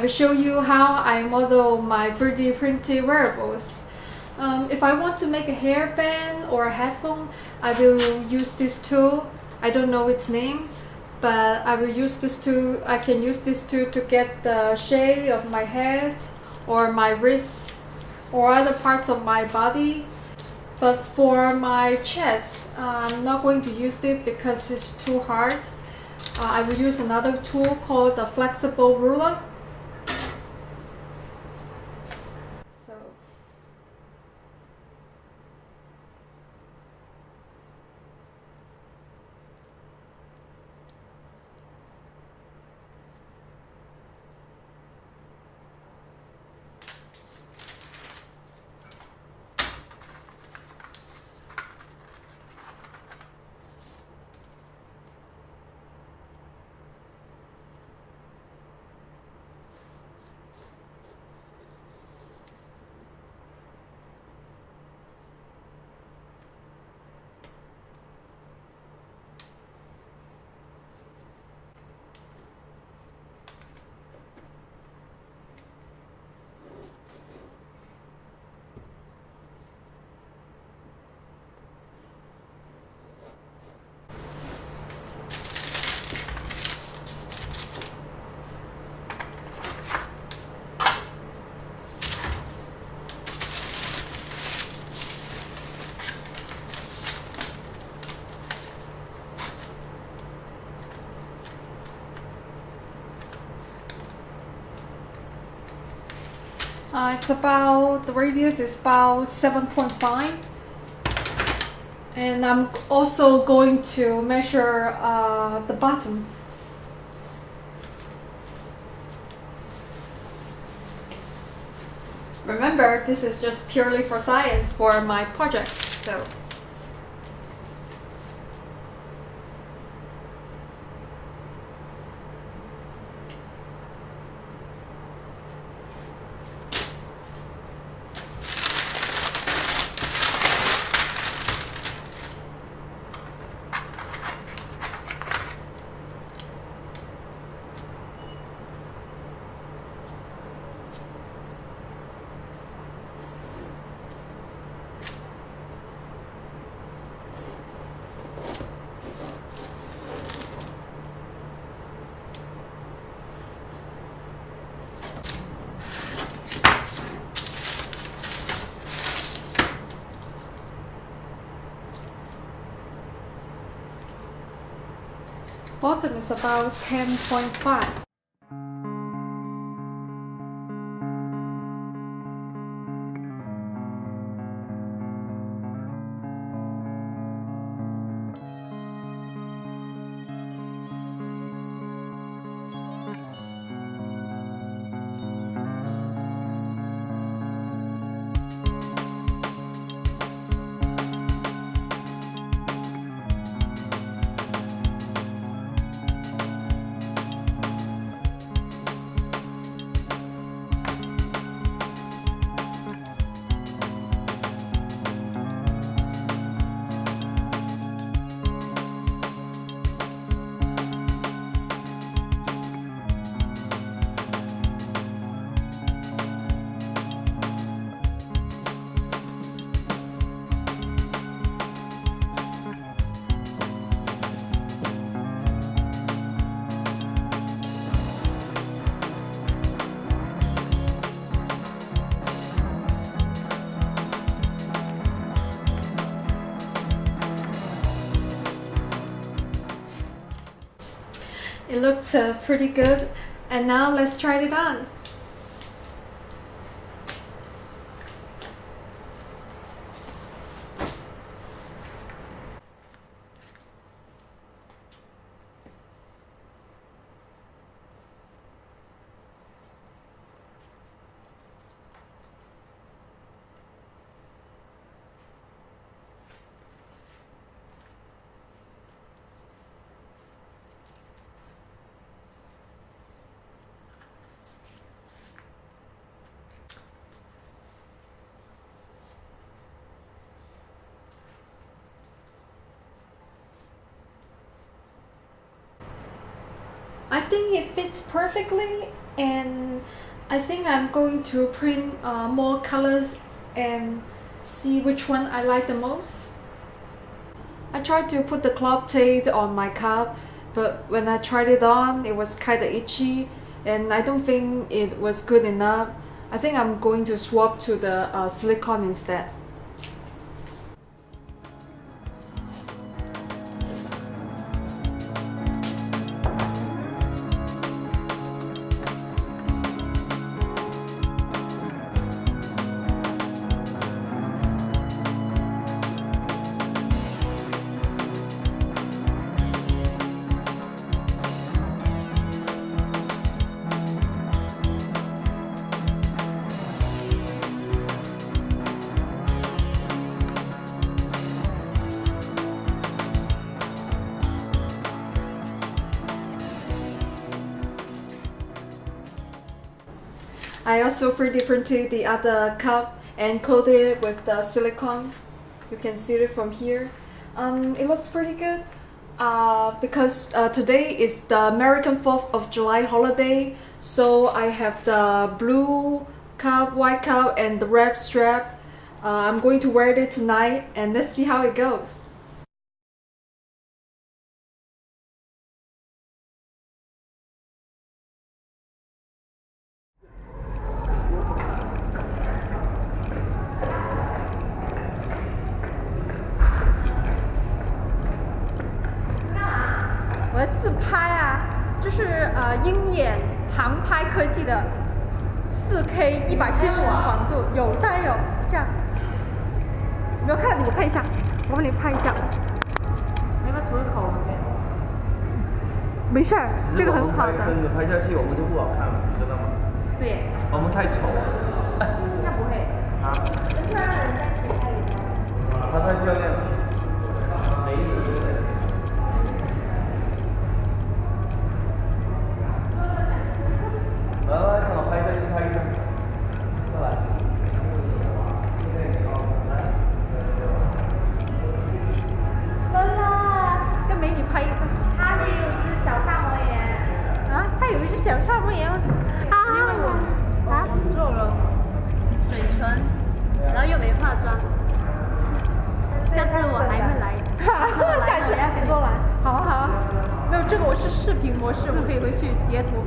will show you how I model my 3D printed wearables. If I want to make a hairband or a headphone, I will use this tool. I don't know its name, but I will use this tool. I can use this tool to get the shape of my head or my wrist or other parts of my body. But for my chest, I'm not going to use it because it's too hard. I will use another tool called the flexible ruler. So the radius is about 7.5, and I'm also going to measure the bottom. Remember, this is just purely for science for my project, so. Bottom is about 10.5. It looks pretty good, and now let's try it on. I think it fits perfectly, And I think I'm going to print more colors and see which one I like the most. I tried to put the cloth tape on my cup, but when I tried it on, it was kind of itchy, and I don't think it was good enough. I think I'm going to swap to the silicone instead. I also 3D printed the other cup and coated it with the silicone. You can see it from here. It looks pretty good because today is the American 4th of July holiday. So I have the blue cup, white cup, and the red strap. I'm going to wear it tonight, and let's see how it goes.我的自拍啊，这是鹰眼航拍科技的4K 170广度，有当然有这样，有没有看？你看一下，我帮你拍一下。你要不要涂个口红？没事儿，这个很好的。跟着拍下去我们就不好看了，你知道吗？对。我们太丑了。那不会。啊。跟漂亮的人在一起拍也漂亮。她太漂亮了。美女。来，看我拍一下，就拍一下。过来。跟美女拍一个。他也有一只小萨摩耶。啊，他有一只小萨摩耶吗？啊。因为我做了嘴唇，然后又没化妆。下次我还会来。下次给我来。好啊好啊。没有这个我是视频模式，我可以回去截图。